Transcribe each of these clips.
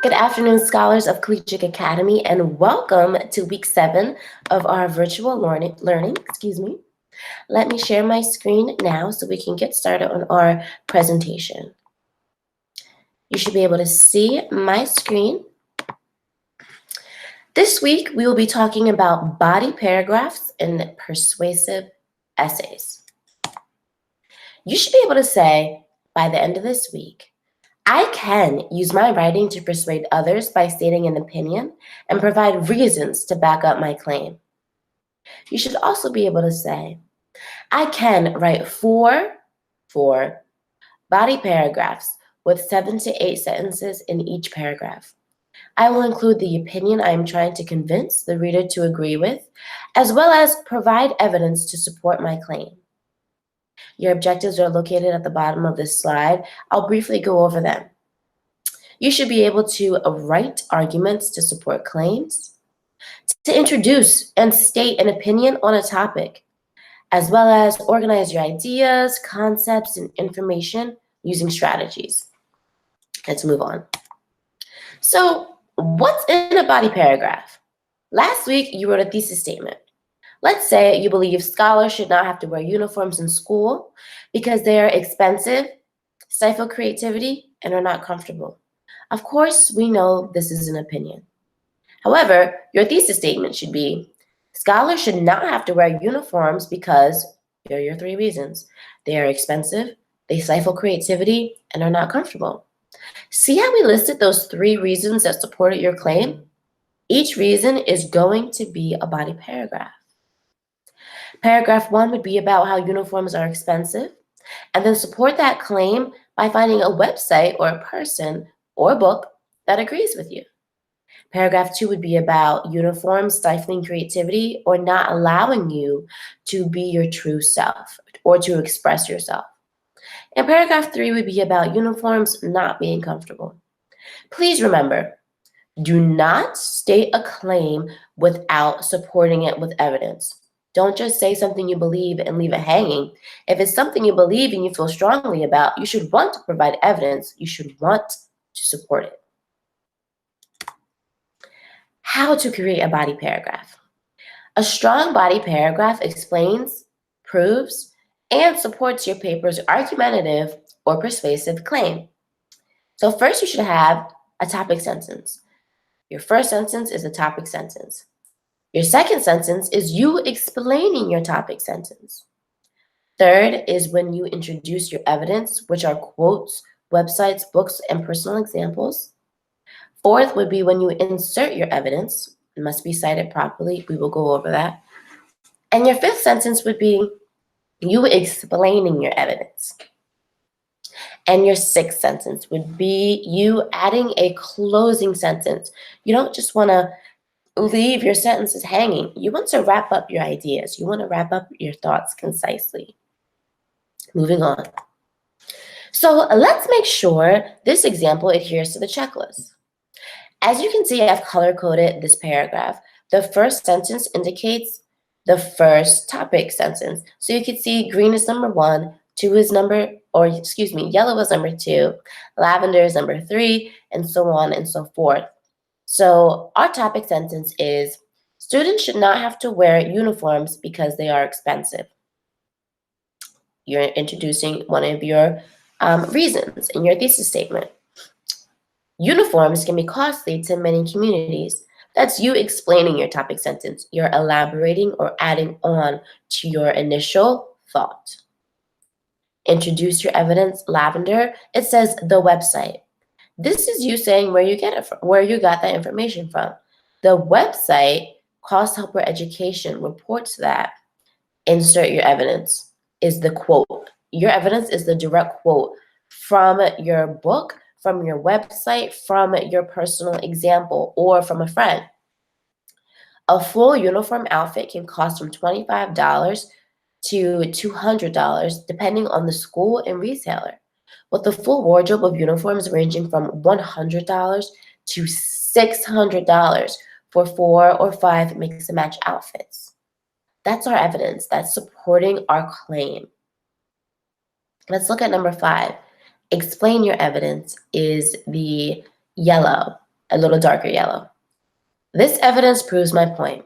Good afternoon, scholars of Collegiate Academy, and welcome to week 7 of our virtual learning. Let me share my screen now so we can get started on our presentation. You should be able to see my screen. This week, we will be talking about body paragraphs and persuasive essays. You should be able to say, by the end of this week, I can use my writing to persuade others by stating an opinion and provide reasons to back up my claim. You should also be able to say, I can write four body paragraphs with 7 to 8 sentences in each paragraph. I will include the opinion I am trying to convince the reader to agree with, as well as provide evidence to support my claim. Your objectives are located at the bottom of this slide. I'll briefly go over them. You should be able to write arguments to support claims, to introduce and state an opinion on a topic, as well as organize your ideas, concepts, and information using strategies. Let's move on. So, what's in a body paragraph? Last week, you wrote a thesis statement. Let's say you believe scholars should not have to wear uniforms in school because they are expensive, stifle creativity, and are not comfortable. Of course, we know this is an opinion. However, your thesis statement should be, scholars should not have to wear uniforms because, here are your 3 reasons. They are expensive, they stifle creativity, and are not comfortable. See how we listed those 3 reasons that supported your claim? Each reason is going to be a body paragraph. Paragraph 1 would be about how uniforms are expensive, and then support that claim by finding a website or a person or book that agrees with you. Paragraph 2 would be about uniforms stifling creativity or not allowing you to be your true self or to express yourself. And paragraph 3 would be about uniforms not being comfortable. Please remember, do not state a claim without supporting it with evidence. Don't just say something you believe and leave it hanging. If it's something you believe and you feel strongly about, you should want to provide evidence. You should want to support it. How to create a body paragraph. A strong body paragraph explains, proves, and supports your paper's argumentative or persuasive claim. So first you should have a topic sentence. Your first sentence is a topic sentence. Your second sentence is you explaining your topic sentence. Third is when you introduce your evidence, which are quotes, websites, books, and personal examples. Fourth would be when you insert your evidence. It must be cited properly. We will go over that. And your fifth sentence would be you explaining your evidence. And your sixth sentence would be you adding a closing sentence. You don't just want to leave your sentences hanging. You want to wrap up your ideas. You want to wrap up your thoughts concisely. Moving on. So let's make sure this example adheres to the checklist. As you can see, I've color-coded this paragraph. The first sentence indicates the first topic sentence. So you can see green is number 1, yellow is number 2, lavender is number 3, and so on and so forth. So our topic sentence is, students should not have to wear uniforms because they are expensive. You're introducing one of your reasons in your thesis statement. Uniforms can be costly to many communities. That's you explaining your topic sentence. You're elaborating or adding on to your initial thought. Introduce your evidence, lavender. It says the website. This is you saying where you get it from, where you got that information from. The website, Cost Helper Education, reports that. Insert your evidence is the quote. Your evidence is the direct quote from your book, from your website, from your personal example, or from a friend. A full uniform outfit can cost from $25 to $200, depending on the school and retailer, with a full wardrobe of uniforms ranging from $100 to $600 for 4 or 5 mix-and-match outfits. That's our evidence. That's supporting our claim. Let's look at number 5. Explain your evidence is the Yellow, a little darker yellow. This evidence proves my point.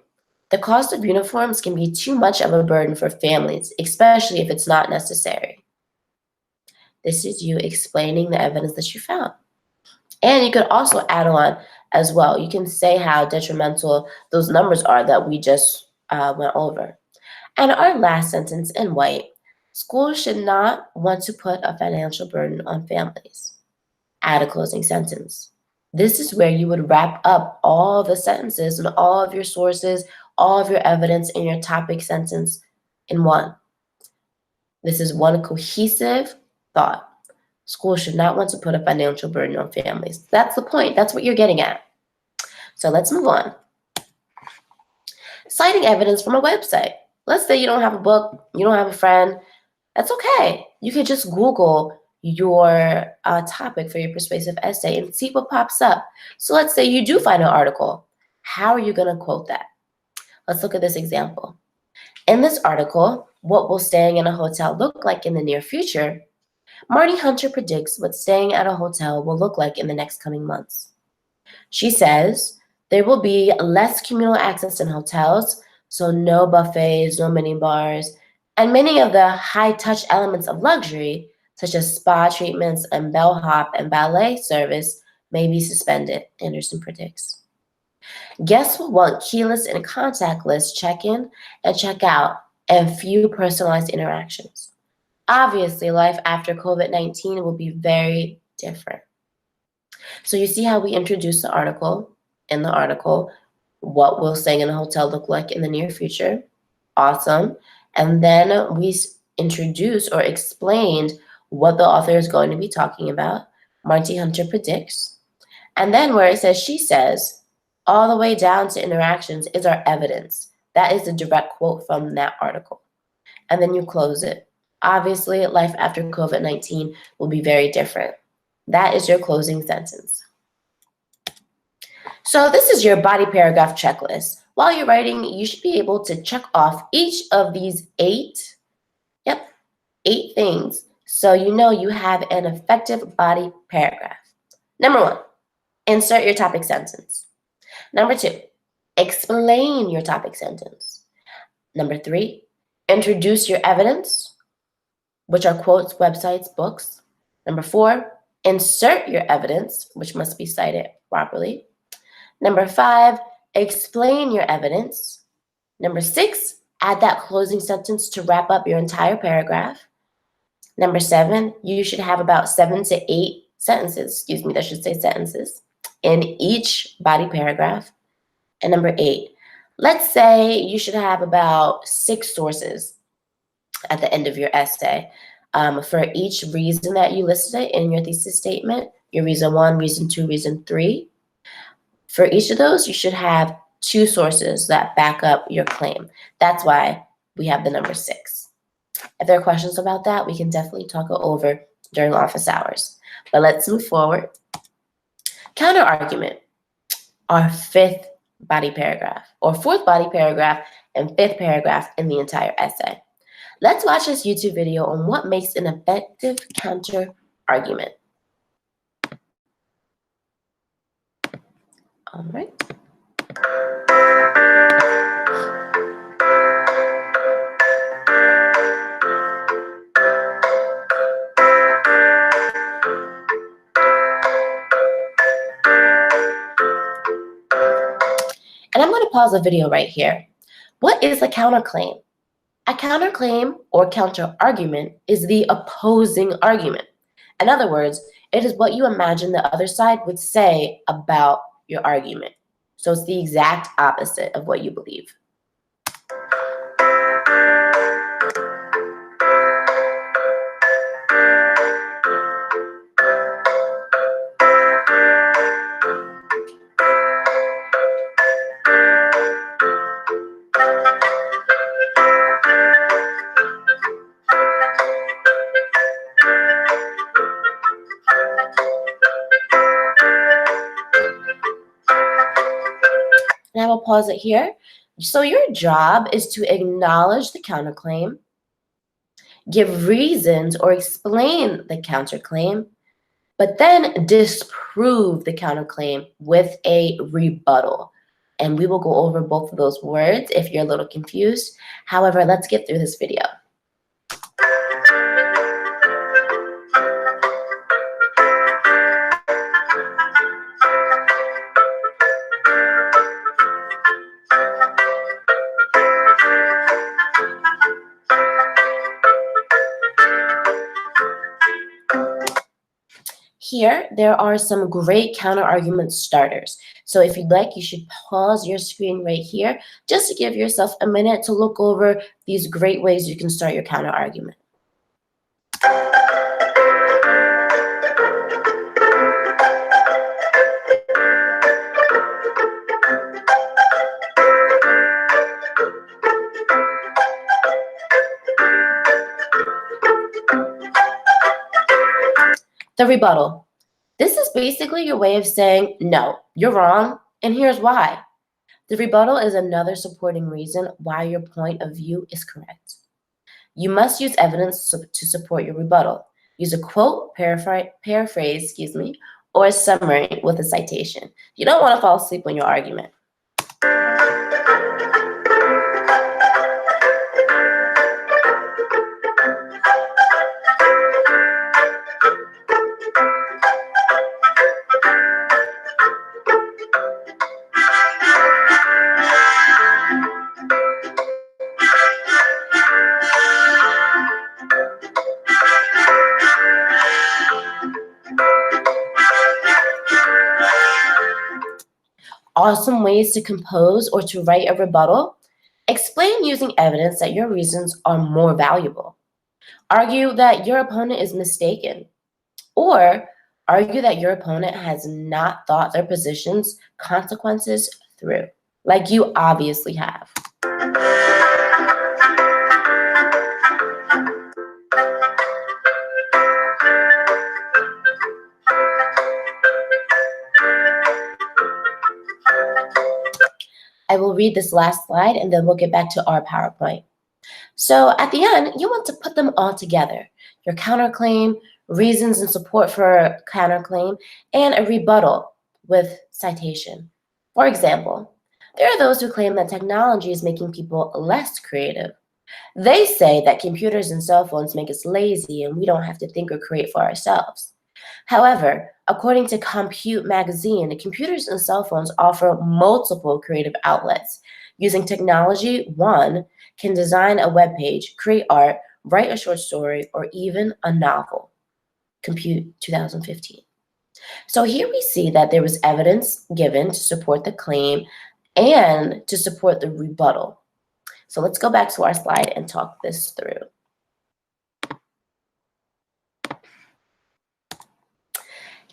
The cost of uniforms can be too much of a burden for families, especially if it's not necessary. This is you explaining the evidence that you found. And you could also add on as well. You can say how detrimental those numbers are that we just went over. And our last sentence in white, schools should not want to put a financial burden on families. Add a closing sentence. This is where you would wrap up all the sentences and all of your sources, all of your evidence in your topic sentence in one. This is one cohesive thought. Schools should not want to put a financial burden on families. That's the point. That's what you're getting at. So let's move on. Citing evidence from a website. Let's say you don't have a book, you don't have a friend. That's okay. You could just Google your topic for your persuasive essay and see what pops up. So let's say you do find an article. How are you going to quote that? Let's look at this example. In this article, what will staying in a hotel look like in the near future? Marty Hunter predicts what staying at a hotel will look like in the next coming months. She says there will be less communal access in hotels, so no buffets, no mini bars, and many of the high-touch elements of luxury, such as spa treatments and bellhop and ballet service, may be suspended, Anderson predicts. Guests will want keyless and contactless check-in and check-out and few personalized interactions. Obviously, life after COVID-19 will be very different. So you see how we introduced the article. In the article, what will staying in a hotel look like in the near future? Awesome. And then we introduced or explained what the author is going to be talking about. Marty Hunter predicts. And then where it says, she says, all the way down to interactions is our evidence. That is the direct quote from that article. And then you close it. Obviously, life after COVID-19 will be very different. That is your closing sentence. So this is your body paragraph checklist. While you're writing, you should be able to check off each of these eight things so you know you have an effective body paragraph. Number 1, insert your topic sentence. Number 2, explain your topic sentence. Number 3, introduce your evidence, which are quotes, websites, books. Number 4, insert your evidence, which must be cited properly. Number 5, explain your evidence. Number 6, add that closing sentence to wrap up your entire paragraph. Number 7, you should have about 7 to 8 sentences, sentences, in each body paragraph. And number 8, let's say you should have about 6 sources at the end of your essay for each reason that you listed in your thesis statement, your reason 1, reason 2, reason 3. For each of those, you should have 2 sources that back up your claim. That's why we have the number 6. If there are questions about that, we can definitely talk it over during office hours. But let's move forward. Counter argument, our 5th body paragraph, or 4th body paragraph and 5th paragraph in the entire essay. Let's watch this YouTube video on what makes an effective counter argument. All right. And I'm going to pause the video right here. What is a counterclaim? A counterclaim or counter-argument is the opposing argument. In other words, it is what you imagine the other side would say about your argument. So it's the exact opposite of what you believe. And I will pause it here. So your job is to acknowledge the counterclaim, give reasons or explain the counterclaim, but then disprove prove the counterclaim with a rebuttal. And we will go over both of those words if you're a little confused. However, let's get through this video. Here, there are some great counter-argument starters. So if you'd like, you should pause your screen right here just to give yourself a minute to look over these great ways you can start your counter-argument. The rebuttal. This is basically your way of saying, no, you're wrong, and here's why. The rebuttal is another supporting reason why your point of view is correct. You must use evidence to support your rebuttal. Use a quote, paraphrase, or a summary with a citation. You don't want to fall asleep on your argument. Awesome ways to compose or to write a rebuttal. Explain using evidence that your reasons are more valuable. Argue that your opponent is mistaken. Or argue that your opponent has not thought their position's consequences through, like you obviously have. I will read this last slide and then we'll get back to our PowerPoint. So at the end, you want to put them all together. Your counterclaim, reasons and support for a counterclaim, and a rebuttal with citation. For example, there are those who claim that technology is making people less creative. They say that computers and cell phones make us lazy and we don't have to think or create for ourselves. However, according to Compute magazine, computers and cell phones offer multiple creative outlets. Using technology, one can design a web page, create art, write a short story, or even a novel. Compute 2015. So here we see that there was evidence given to support the claim and to support the rebuttal. So let's go back to our slide and talk this through.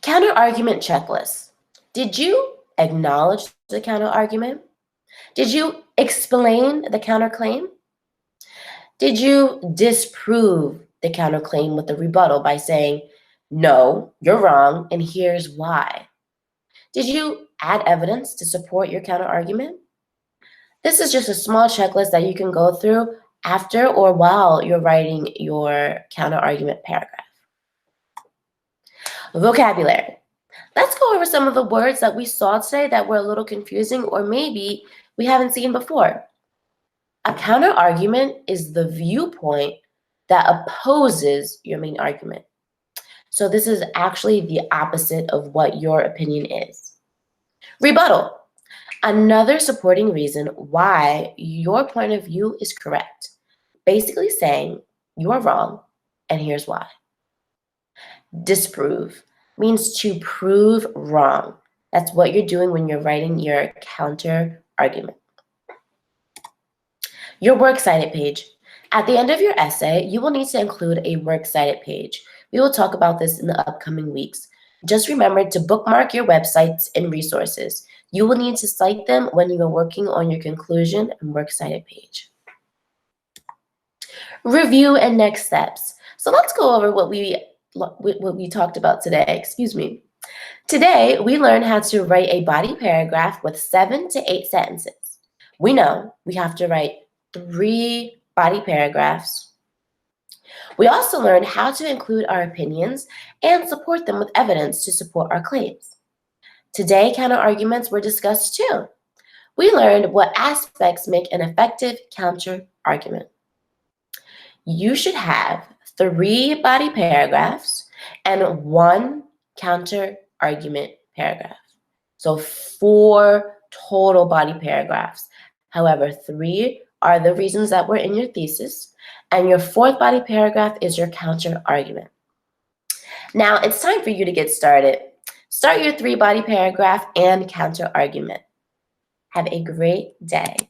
Counter-argument checklist. Did you acknowledge the counter-argument? Did you explain the counterclaim? Did you disprove the counterclaim with the rebuttal by saying, no, you're wrong, and here's why? Did you add evidence to support your counterargument? This is just a small checklist that you can go through after or while you're writing your counterargument paragraph. Vocabulary. Let's go over some of the words that we saw today that were a little confusing or maybe we haven't seen before. A counterargument is the viewpoint that opposes your main argument. So this is actually the opposite of what your opinion is. Rebuttal. Another supporting reason why your point of view is correct. Basically saying you are wrong and here's why. Disprove means to prove wrong. That's what you're doing when you're writing your counter argument. Your works cited page. At the end of your essay, you will need to include a works cited page. We will talk about this in the upcoming weeks. Just remember to bookmark your websites and resources. You will need to cite them when you are working on your conclusion and works cited page. Review and next steps. So let's go over what we talked about today. Today, we learned how to write a body paragraph with 7 to 8 sentences. We know we have to write 3 body paragraphs We also learned how to include our opinions and support them with evidence to support our claims. Today, counterarguments were discussed too. We learned what aspects make an effective counterargument. You should have 3 body paragraphs and 1 counterargument paragraph. So 4 total body paragraphs. However, 3 are the reasons that were in your thesis, and your 4th body paragraph is your counterargument. Now it's time for you to get started. Start your 3 body paragraph and counterargument. Have a great day.